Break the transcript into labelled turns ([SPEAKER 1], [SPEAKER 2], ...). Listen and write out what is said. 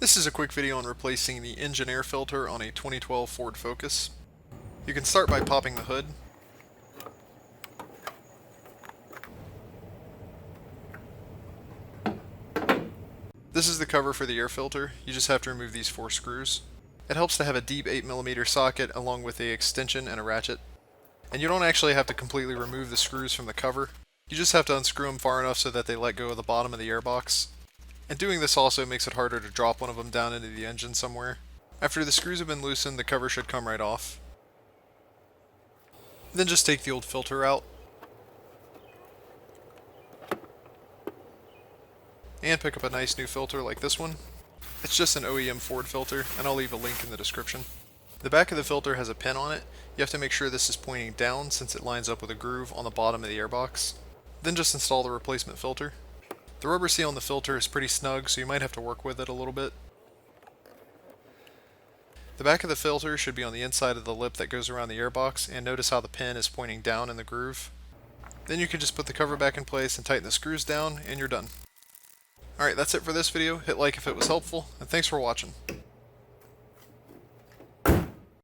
[SPEAKER 1] This is a quick video on replacing the engine air filter on a 2012 Ford Focus. You can start by popping the hood. This is the cover for the air filter. You just have to remove these 4 screws. It helps to have a deep 8mm socket along with a extension and a ratchet. And you don't actually have to completely remove the screws from the cover. You just have to unscrew them far enough so that they let go of the bottom of the airbox. And doing this also makes it harder to drop one of them down into the engine somewhere. After the screws have been loosened, the cover should come right off. Then just take the old filter out. And pick up a nice new filter like this one. It's just an OEM Ford filter, and I'll leave a link in the description. The back of the filter has a pin on it. You have to make sure this is pointing down since it lines up with a groove on the bottom of the airbox. Then just install the replacement filter. The rubber seal on the filter is pretty snug, so you might have to work with it a little bit. The back of the filter should be on the inside of the lip that goes around the airbox, and notice how the pin is pointing down in the groove. Then you can just put the cover back in place and tighten the screws down, and you're done. Alright, that's it for this video. Hit like if it was helpful, and thanks for watching.